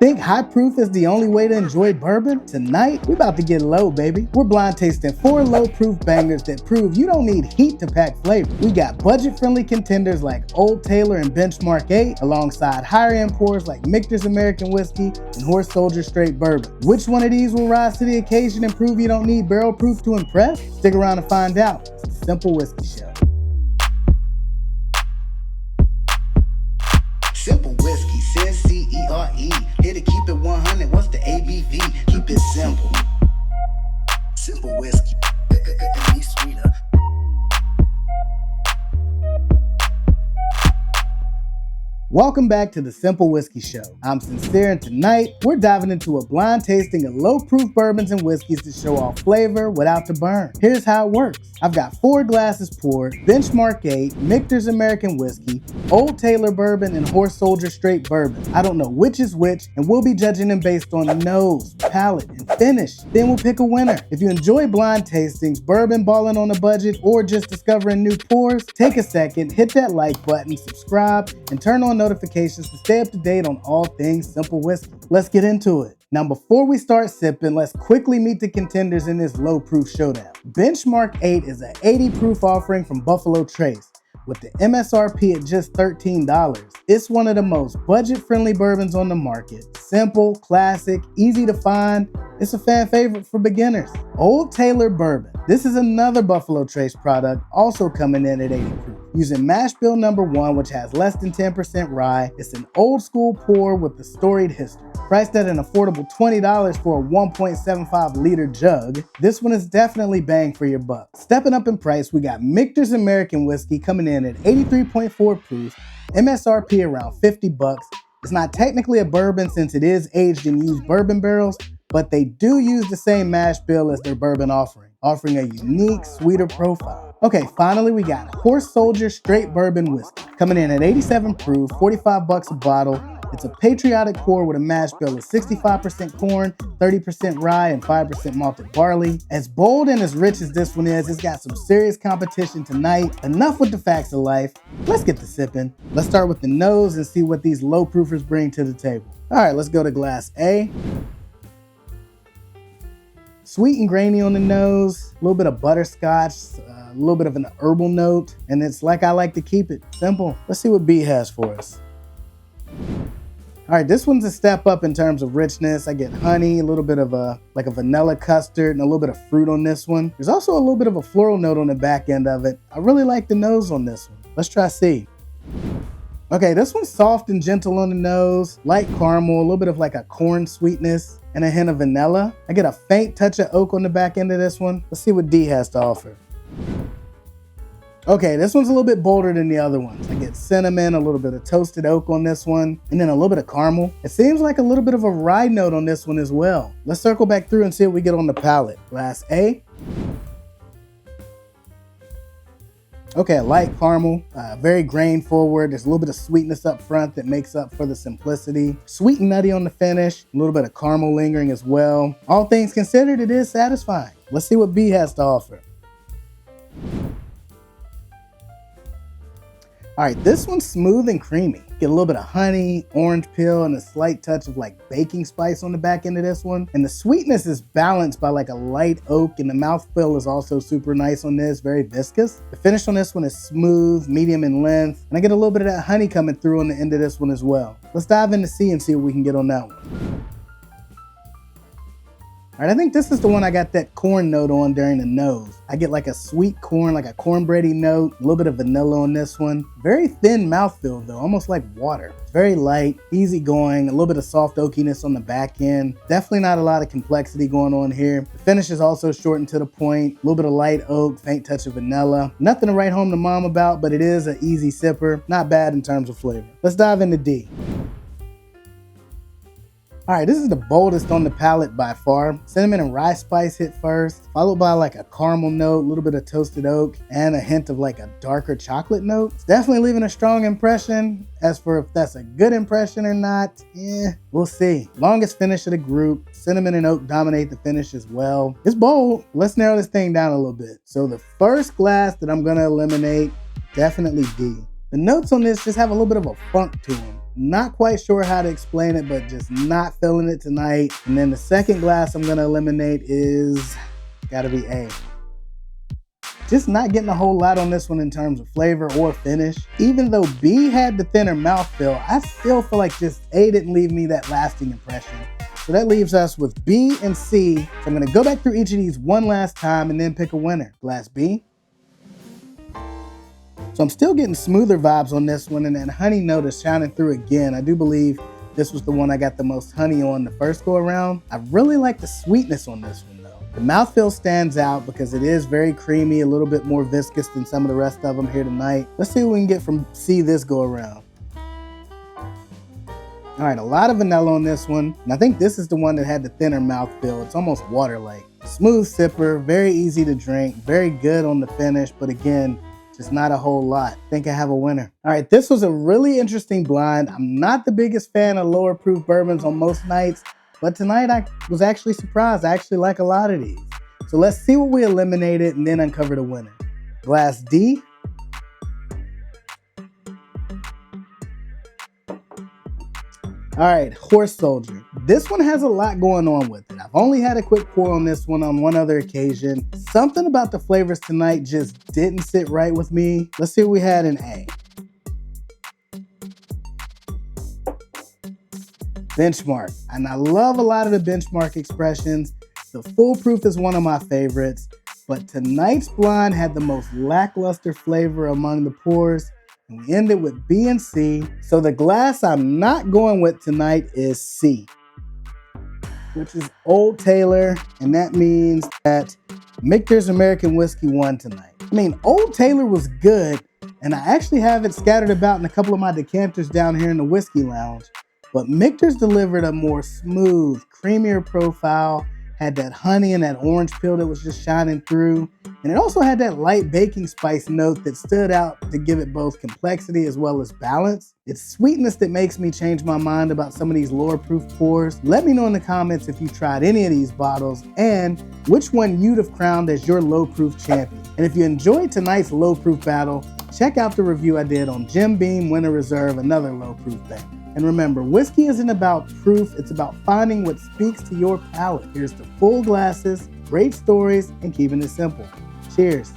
Think high proof is the only way to enjoy bourbon? Tonight, we about to get low, baby. We're blind tasting 4 low proof bangers that prove you don't need heat to pack flavor. We got budget-friendly contenders like Old Taylor and Benchmark 8, alongside higher end pours like Michter's American Whiskey and Horse Soldier Straight Bourbon. Which one of these will rise to the occasion and prove you don't need barrel proof to impress? Stick around to find out. It's the Cynple Whiskey Show. Cynple Whiskey, Cyncere. Here to keep it 100, what's the ABV? Keep it simple. Cynple Whiskey, be sweeter. Welcome back to the Cynple Whiskey Show. I'm Cyncere, and tonight we're diving into a blind tasting of low-proof bourbons and whiskeys to show off flavor without the burn. Here's how it works. I've got 4 glasses poured, Benchmark 8, Michter's American Whiskey, Old Taylor Bourbon, and Horse Soldier Straight Bourbon. I don't know which is which, and we'll be judging them based on nose, palate, and finish. Then we'll pick a winner. If you enjoy blind tastings, bourbon balling on a budget, or just discovering new pours, take a second, hit that like button, subscribe, and turn on notifications to stay up to date on all things Cynple Whiskey. Let's get into it. Now, before we start sipping, let's quickly meet the contenders in this low-proof showdown. Benchmark 8 is an 80-proof offering from Buffalo Trace, with the MSRP at just $13. It's one of the most budget-friendly bourbons on the market. Simple, classic, easy to find. It's a fan favorite for beginners. Old Taylor Bourbon. This is another Buffalo Trace product, also coming in at 80 proof. Using mash bill number 1, which has less than 10% rye, it's an old school pour with a storied history. Priced at an affordable $20 for a 1.75 liter jug, this one is definitely bang for your buck. Stepping up in price, we got Michter's American Whiskey coming in at 83.4 proof, MSRP around $50. It's not technically a bourbon since it is aged in used bourbon barrels, but they do use the same mash bill as their bourbon offering a unique, sweeter profile. Okay, finally we got Horse Soldier Straight Bourbon Whiskey, coming in at 87 proof, $45 a bottle. It's a patriotic pour with a mash bill of 65% corn, 30% rye, and 5% malted barley. As bold and as rich as this one is, it's got some serious competition tonight. Enough with the facts of life. Let's get to sipping. Let's start with the nose and see what these low proofers bring to the table. All right, let's go to glass A. Sweet and grainy on the nose, a little bit of butterscotch, a little bit of an herbal note, and it's like I like to keep it, simple. Let's see what B has for us. All right, this one's a step up in terms of richness. I get honey, a little bit of a vanilla custard, and a little bit of fruit on this one. There's also a little bit of a floral note on the back end of it. I really like the nose on this one. Let's try C. Okay, this one's soft and gentle on the nose, light caramel, a little bit of like a corn sweetness, and a hint of vanilla. I get a faint touch of oak on the back end of this one. Let's see what D has to offer. Okay, this one's a little bit bolder than the other ones. I get cinnamon, a little bit of toasted oak on this one, and then a little bit of caramel. It seems like a little bit of a rye note on this one as well. Let's circle back through and see what we get on the palate. Glass A. Okay, a light caramel, very grain forward. There's a little bit of sweetness up front that makes up for the simplicity. Sweet and nutty on the finish, a little bit of caramel lingering as well. All things considered, it is satisfying. Let's see what B has to offer. All right, this one's smooth and creamy. Get a little bit of honey, orange peel, and a slight touch of like baking spice on the back end of this one. And the sweetness is balanced by like a light oak, and the mouthfeel is also super nice on this, very viscous. The finish on this one is smooth, medium in length, and I get a little bit of that honey coming through on the end of this one as well. Let's dive into C and see what we can get on that one. All right, I think this is the one I got that corn note on during the nose. I get like a sweet corn, like a cornbready note, a little bit of vanilla on this one. Very thin mouthfeel though, almost like water. It's very light, easy going, a little bit of soft oakiness on the back end. Definitely not a lot of complexity going on here. The finish is also short and to the point, a little bit of light oak, faint touch of vanilla. Nothing to write home to mom about, but it is an easy sipper. Not bad in terms of flavor. Let's dive into D. All right, this is the boldest on the palate by far. Cinnamon and rye spice hit first, followed by like a caramel note, a little bit of toasted oak, and a hint of like a darker chocolate note. It's definitely leaving a strong impression. As for if that's a good impression or not, we'll see. Longest finish of the group, cinnamon and oak dominate the finish as well. It's bold. Let's narrow this thing down a little bit. So the first glass that I'm gonna eliminate, definitely D. The notes on this just have a little bit of a funk to them. Not quite sure how to explain it, but just not feeling it tonight. And then the second glass I'm gonna eliminate is gotta be A. Just not getting a whole lot on this one in terms of flavor or finish. Even though B had the thinner mouthfeel, I still feel like just A didn't leave me that lasting impression. So that leaves us with B and C. So I'm gonna go back through each of these one last time and then pick a winner. Glass B. So I'm still getting smoother vibes on this one, and that honey note is shining through again. I do believe this was the one I got the most honey on the first go around. I really like the sweetness on this one. The mouthfeel stands out because it is very creamy, a little bit more viscous than some of the rest of them here tonight. Let's see what we can get from C this go around. All right, a lot of vanilla on this one. And I think this is the one that had the thinner mouthfeel. It's almost water-like. Smooth sipper, very easy to drink, very good on the finish, but again, just not a whole lot. I think I have a winner. All right, this was a really interesting blind. I'm not the biggest fan of lower proof bourbons on most nights, but tonight I was actually surprised. I actually like a lot of these. So let's see what we eliminated and then uncover the winner. Glass D. All right, Horse Soldier. This one has a lot going on with it. I've only had a quick pour on this one on one other occasion. Something about the flavors tonight just didn't sit right with me. Let's see what we had in A. Benchmark. And I love a lot of the benchmark expressions. The foolproof is one of my favorites, but tonight's blind had the most lackluster flavor among the pours, and we ended with B and C. So the glass I'm not going with tonight is C, which is Old Taylor, and that means that Michter's American Whiskey won tonight. I mean, Old Taylor was good, and I actually have it scattered about in a couple of my decanters down here in the whiskey lounge. But Michter's delivered a more smooth, creamier profile, had that honey and that orange peel that was just shining through. And it also had that light baking spice note that stood out to give it both complexity as well as balance. It's sweetness that makes me change my mind about some of these lower proof pours. Let me know in the comments if you tried any of these bottles and which one you'd have crowned as your low proof champion. And if you enjoyed tonight's low proof battle, check out the review I did on Jim Beam Winter Reserve, another low proof banger. And remember, whiskey isn't about proof, it's about finding what speaks to your palate. Here's to full glasses, great stories, and keeping it simple. Cheers.